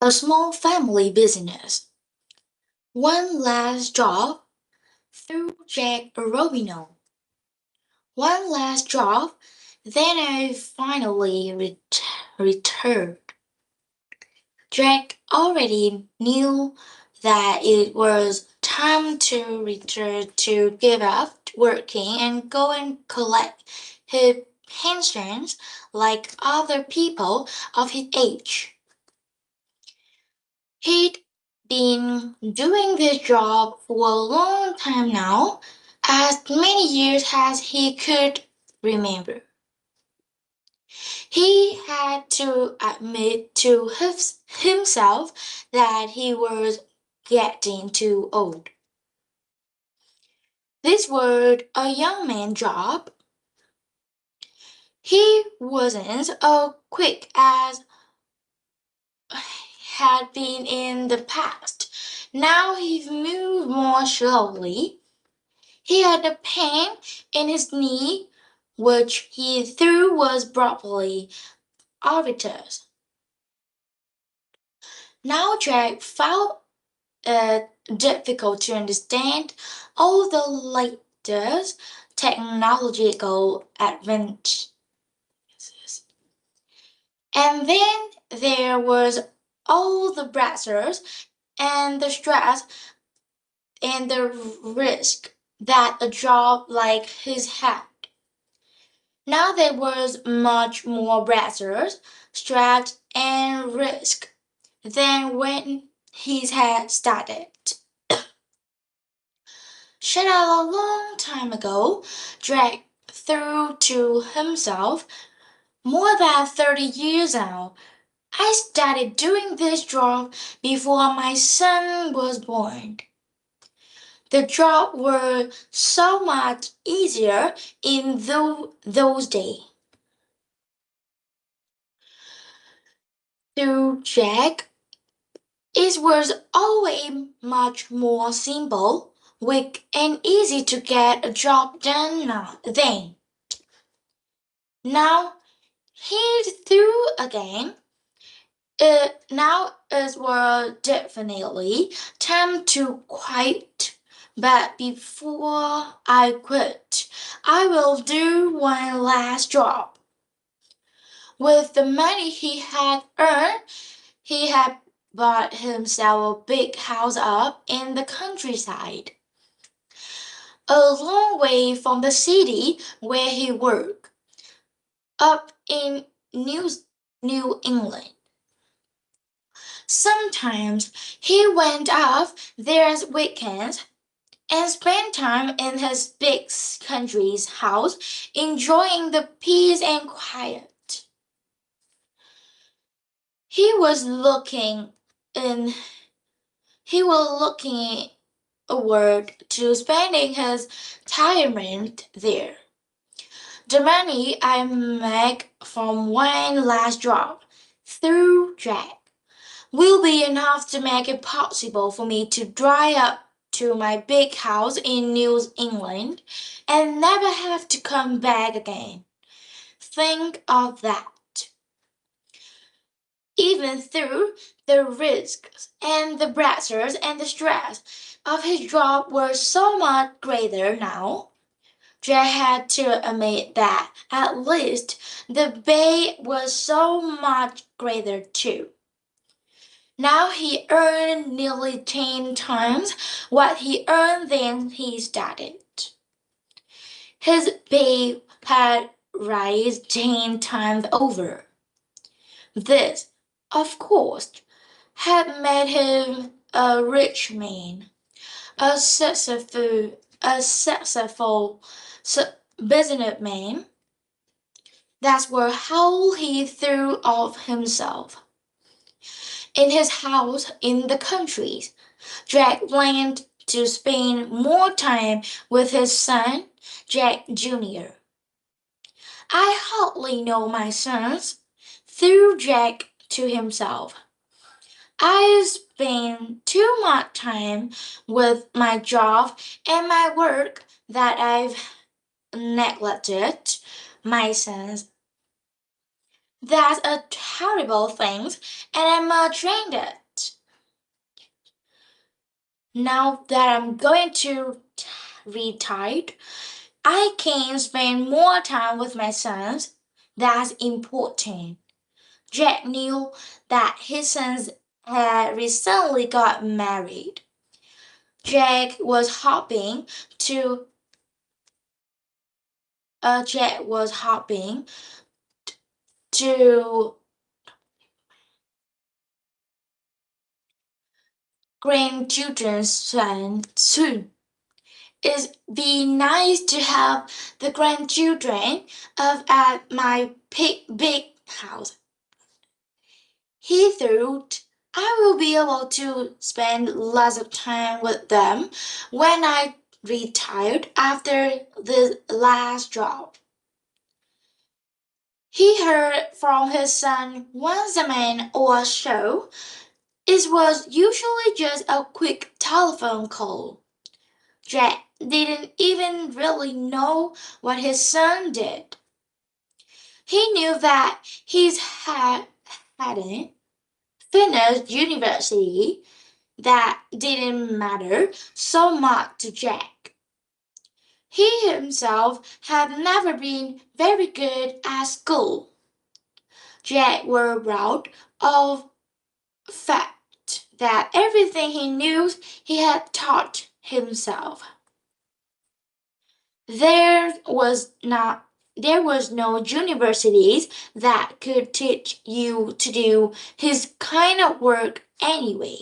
A small family business. One last job through Jack Robino. One last job, then I finally returned. Jack already knew that it was time to return to give up working and go and collect his pensions like other people of his age. He'd been doing this job for a long time now, as many years as he could remember. He had to admit to himself that he was getting too old. This was a young man job. He wasn't as quick as had been in the past. Now he moved more slowly. He had a pain in his knee, which he thought was probably arthritis. Now Jack found it difficult to understand all the latest technological advances. And then there was all the pressures and the stress and the risk that a job like his had. Now there was much more pressures, stress, and risk than when he had started. Shut out a long time ago, Drake thought to himself, more than 30 years now. I started doing this job before my son was born. The job was so much easier in those days. To Jack, it was always much more simple, quick, and easy to get a job done then. Now he's through again. Now it was definitely time to quit. But before I quit, I will do one last job. With the money he had earned, he had bought himself a big house up in the countryside, a long way from the city where he worked, up in New, New England. Sometimes he went off there as weekends and spent time in his big country's house, enjoying the peace and quiet. He was looking in he was looking forward to spending his retirement there. The money I make from one last job through Jack will be enough to make it possible for me to dry up to my big house in New England and never have to come back again. Think of that. Even through the risks and the pressures and the stress of his job were so much greater now, Jack had to admit that at least the pay was so much greater too. Now he earned nearly 10 times what he earned when he started. His pay had risen 10 times over. This, of course, had made him a rich man, a successful businessman. That's where how he threw of himself. In his house in the country, Jack planned to spend more time with his son, Jack Jr. I hardly know my sons, threw Jack to himself. I spend too much time with my job and my work that I've neglected my sons. That's a terrible thing, and I'm trained it. Now that I'm going to retire, I can spend more time with my sons. That's important. Jack knew that his sons had recently got married. Jack was hoping to Jack was hoping to grandchildren's son soon. It'd be nice to have the grandchildren of at my big house. He thought I will be able to spend lots of time with them when I retired after the last job. He heard from his son once a man or so. It was usually just a quick telephone call. Jack didn't even really know what his son did. He knew that hadn't finished university. That didn't matter so much to Jack. He himself had never been very good at school. Jack was proud of the fact that everything he knew he had taught himself. There was not there was no universities that could teach you to do his kind of work anyway.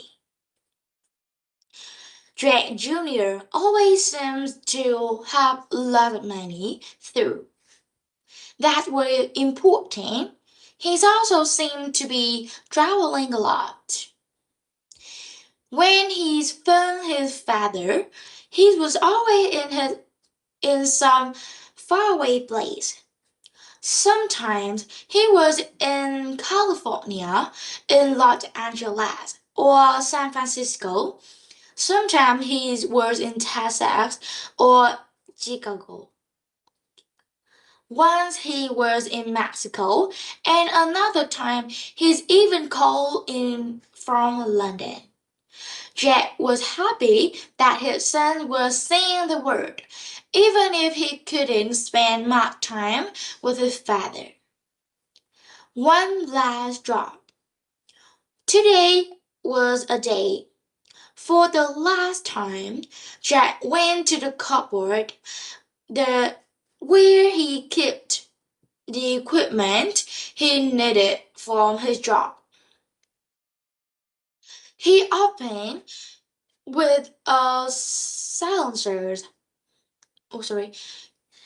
Drake Jr. always seems to have a lot of money through. That was important. He's also seemed to be traveling a lot. When he's found his father, he was always in some faraway place. Sometimes he was in California, in Los Angeles, or San Francisco. Sometimes he was in Texas or Chicago. Once he was in Mexico, and another time he's even called in from London. Jack was happy that his son was saying the word, even if he couldn't spend much time with his father. One last drop. Today was a day. For the last time, Jack went to the cupboard the, where he kept the equipment he needed from his job. He opened with a silencer. Oh, sorry.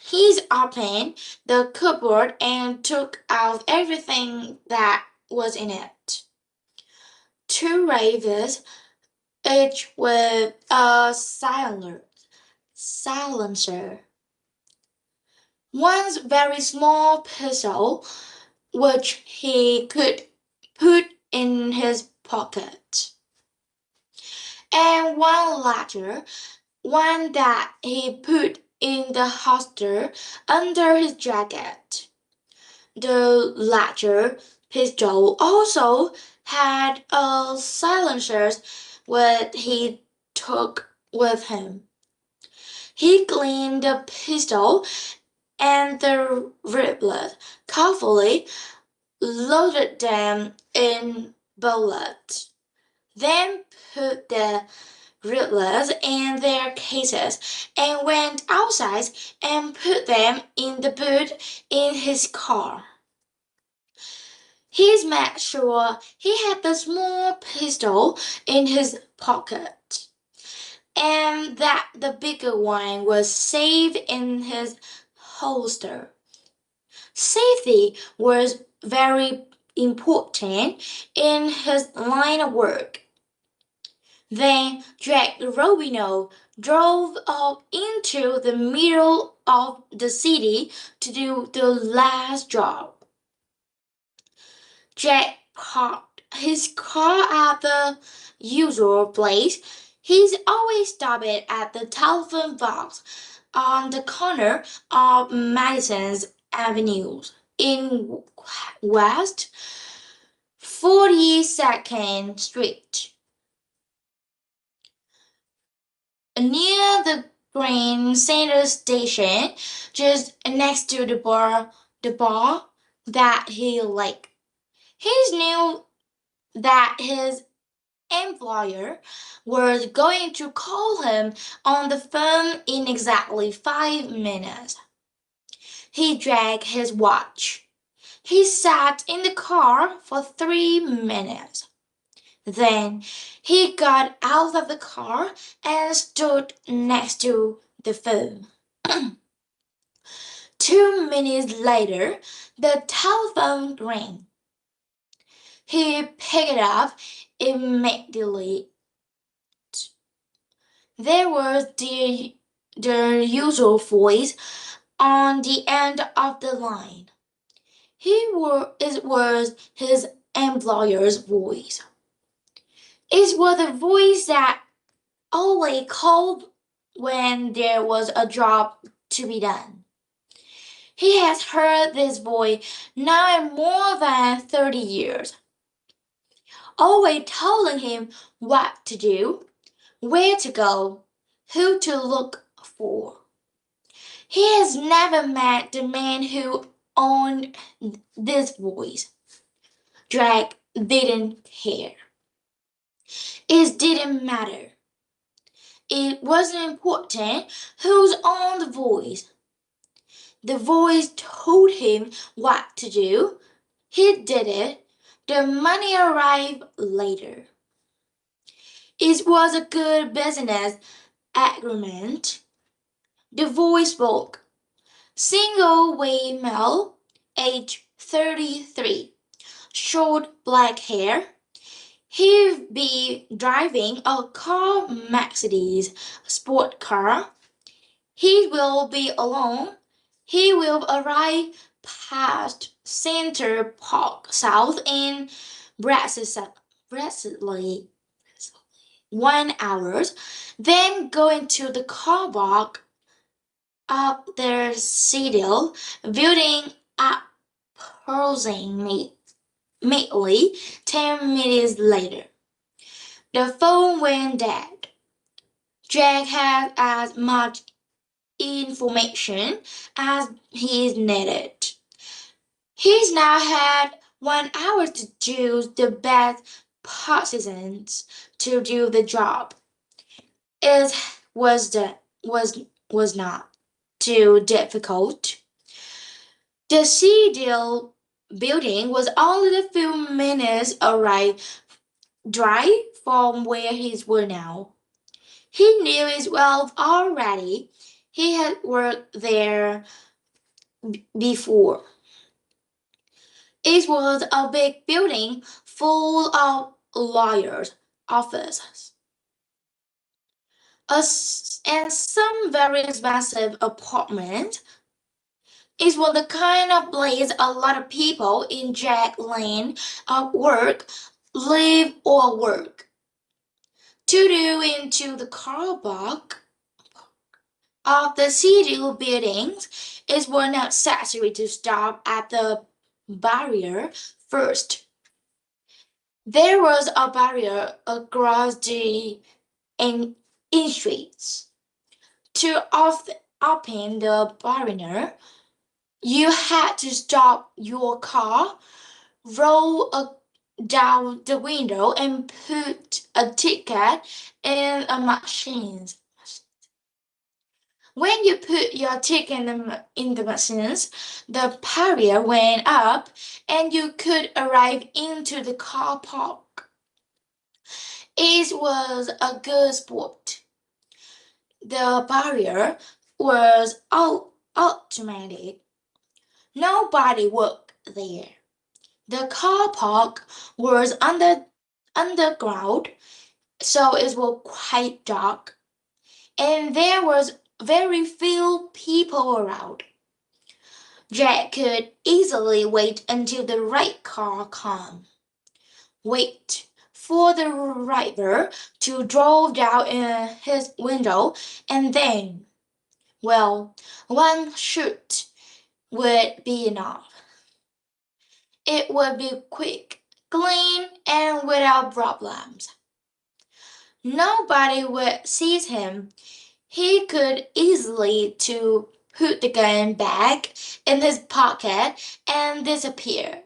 He's opened the cupboard and took out everything that was in it. Two ravens, each with a silencer. One's very small pistol, which he could put in his pocket, and one larger, one that he put in the holster under his jacket. The larger pistol also had a silencer which he took with him. He cleaned the pistol and the rifle carefully, loaded them in bullets, then put the rifles in their cases and went outside and put them in the boot in his car. He made sure he had the small pistol in his pocket and that the bigger one was safe in his holster. Safety was very important in his line of work. Then Jack Robino drove up into the middle of the city to do the last job. Jack parked his car at the usual place. He's always stopped at the telephone box on the corner of Madison's Avenue. in West 42nd Street, near the Grand Central Station, just next to the bar that he liked. He knew that his employer was going to call him on the phone in exactly 5 minutes. He dragged his watch. He sat in the car for 3 minutes. Then he got out of the car and stood next to the phone. 2 minutes later, the telephone rang. He picked it up immediately. There was the usual voice on the end of the line. It was his employer's voice. It was the voice that always called when there was a job to be done. He has heard this voice now in more than 30 years, always telling him what to do, where to go, who to look for. He has never met the man who owned this voice. Drake didn't care. It didn't matter. It wasn't important who's on the voice. The voice told him what to do. He did it. The money arrived later. It was a good business agreement. The voice spoke. Single white male, age 33, short black hair. He'd be driving a car Mercedes sport car. He will be alone. He will arrive past Center Park South in Bradley 1 hour, then go into the car park up their citadel building up immediately 10 minutes later. The phone went dead. Jack had as much information as he needed. He's now had 1 hour to choose the best partisans to do the job. It was not too difficult. The Citadel building was only a few minutes drive from where he was now. He knew his wealth already. He had worked there before. It was a big building full of lawyers' offices and some very expensive apartments. It was the kind of place a lot of people in Jack Lane live or work. To do into the car park of the city buildings, it was necessary to stop at the barrier first. There was a barrier across the streets. To open the barrier, you had to stop your car, down the window, and put a ticket in a machine. When you put your ticket in the machines, the barrier went up and you could arrive into the car park. It was a good sport. The barrier was automatic. Nobody worked there. The car park was underground, so it was quite dark, and there was very few people around. Jack could easily wait until the right car came. Wait for the driver to drive down his window, and then, well, one shoot would be enough. it would be quick, clean, and without problems. Nobody would seize him. He could easily to put the gun back in his pocket and disappear.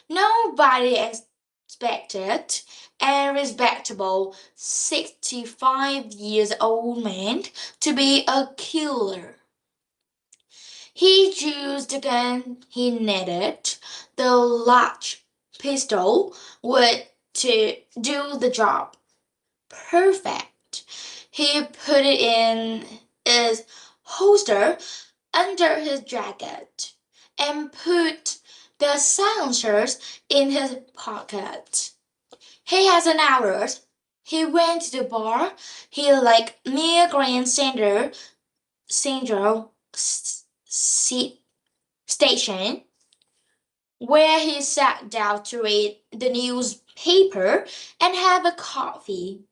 Nobody expected a respectable 65 years old man to be a killer. He chose the gun he needed, the large pistol would to do the job. Perfect. He put it in his holster under his jacket and put the silencers in his pocket. He has an hour. He went to the bar. He like near Grand Central Station, where he sat down to read the newspaper and have a coffee.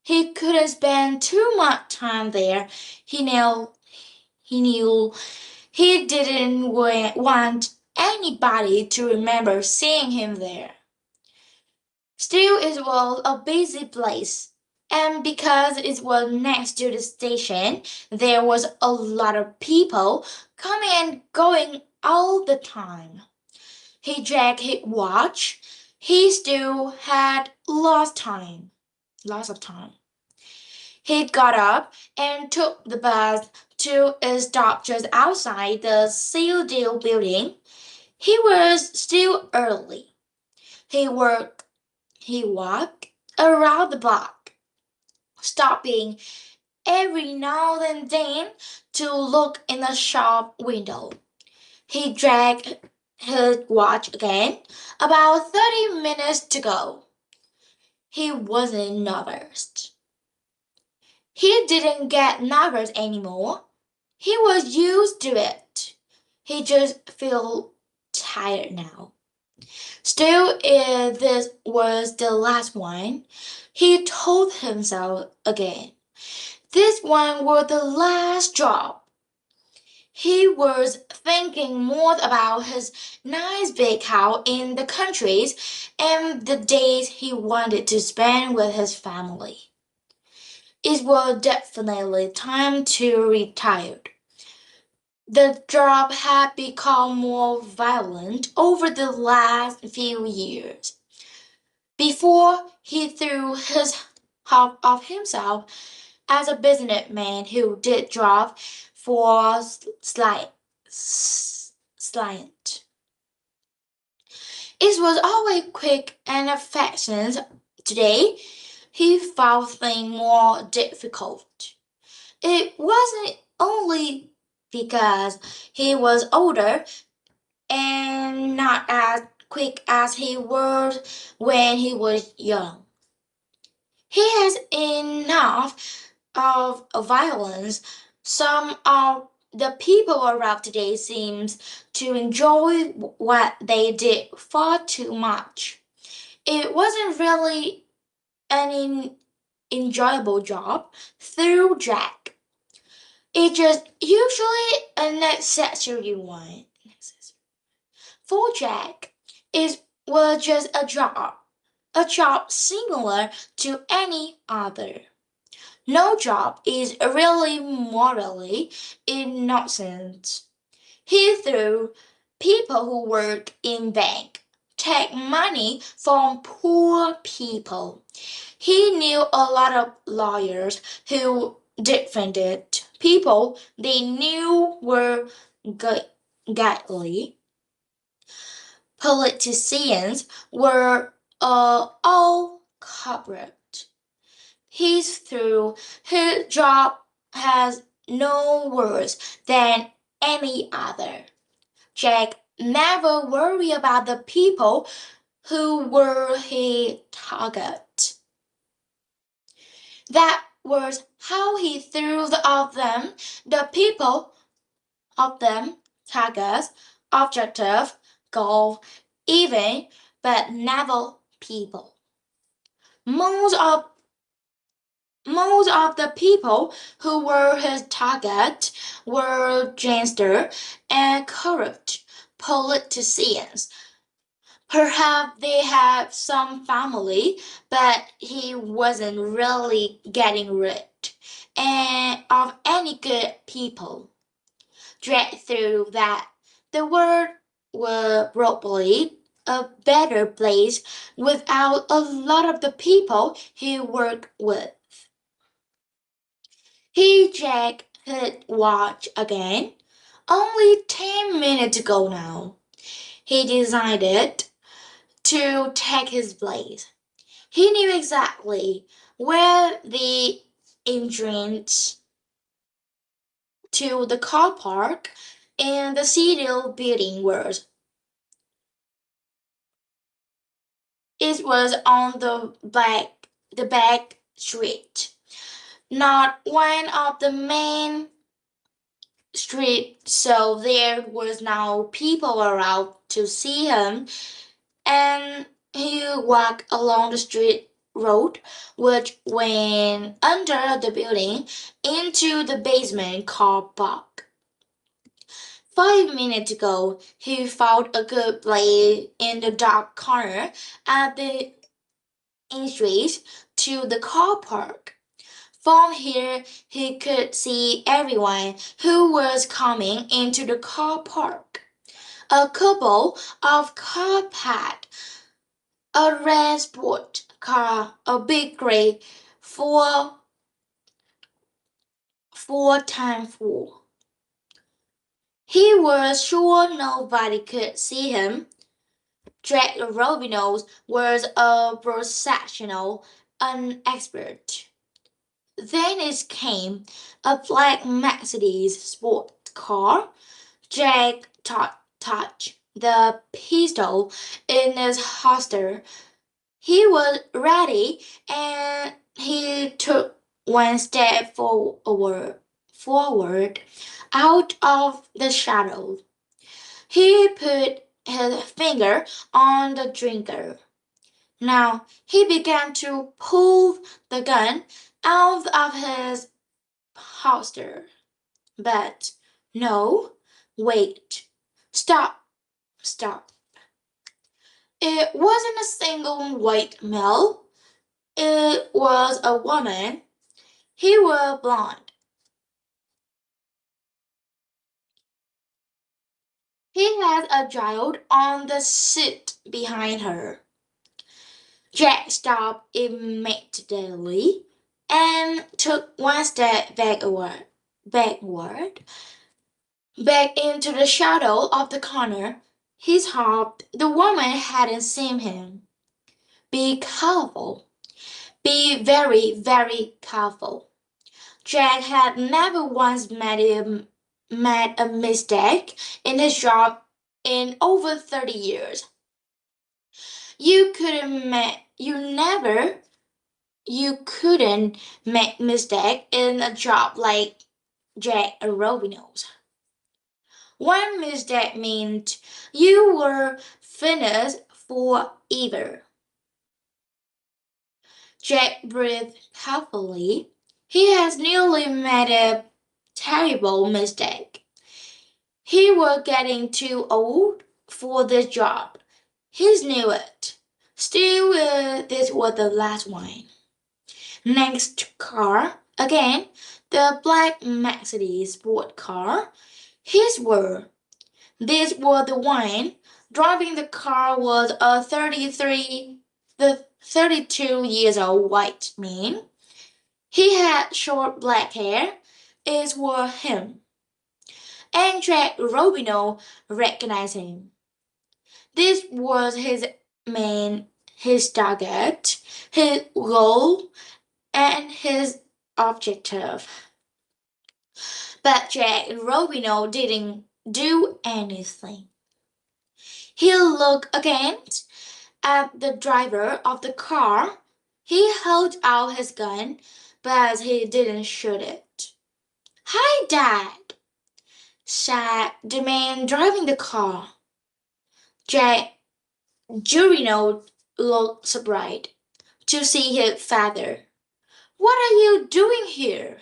He couldn't spend too much time there. He knew he didn't want anybody to remember seeing him there. Still, it was a busy place, and because it was next to the station, there was a lot of people coming and going all the time. He checked his watch. He still had lots of time. He got up and took the bus to a stop just outside the Sealdeal building. He was still early. He walked around the block, stopping every now and then to look in the shop window. He checked his watch again. About 30 minutes to go. He wasn't nervous. He didn't get nervous anymore. He was used to it. He just felt tired now. Still, if this was the last one, he told himself again. This one was the last job. He was thinking more about his nice big house in the countries and the days he wanted to spend with his family. It was definitely time to retire. The job had become more violent over the last few years. Before he threw his half of himself as a businessman who did job for slant. It was always quick and efficient. Today, he found things more difficult. It wasn't only because he was older and not as quick as he was when he was young. He has enough of violence. Some of the people around today seems to enjoy what they did far too much. It wasn't really an enjoyable job through Jack. It just usually a necessary one. For Jack, it was just a job similar to any other. No job is really morally innocent. He threw people who work in bank take money from poor people. He knew a lot of lawyers who defended people they knew were godly. Politicians were all corrupt. He's through his job has no worse than any other. Jack never worried about the people who were his target. That was how he threw of them, the people of them, targets, objective, goal, even, but never people. Most of most of the people who were his target were gangsters and corrupt politicians Perhaps they have some family, but he wasn't really getting rid of any good people. Dread through that the world were probably a better place without a lot of the people he worked with. He checked his watch again. Only 10 minutes ago now. He decided to take his place. He knew exactly where the entrance to the car park and the Citadel building was. It was on the back street, not one of the main streets, so there was now people around to see him, and he walked along the street road which went under the building into the basement car park. 5 minutes ago, he found a good place in the dark corner at the entrance to the car park. From here, he could see everyone who was coming into the car park. A couple of car packed, a red sport car, a big gray 4x4. He was sure nobody could see him. Jack Robinos was a professional, an expert. Then it came a black Mercedes sport car. Jack touched the pistol in his holster. He was ready and he took one step forward out of the shadow. He put his finger on the trigger. Now he began to pull the gun out of his holster. But no, wait, stop. It wasn't a single white male. It was a woman. He was blonde. He had a child on the seat behind her. Jack stopped immediately and took one step backward, back into the shadow of the corner. He hoped the woman hadn't seen him. Be careful. Be very, very careful. Jack had never once made a mistake in his job in over 30 years. You couldn't make, you never, you couldn't make mistake in a job like Jack Robino's. One mistake meant you were finished forever. Jack breathed heavily. He has nearly made a terrible mistake. He was getting too old for this job. He knew it. Still, this was the last one. Next car, again, the black Mercedes sport car. His were. This was the one. Driving the car was a 32 years old white man. He had short black hair. It was him. And Jack Robino recognized him. This was his man, his target, his goal, and his objective. But Jack Robino didn't do anything. He looked again at the driver of the car. He held out his gun, but he didn't shoot it. Hi, Dad, said the man driving the car. Jack Jurino looked surprised to see his father. What are you doing here?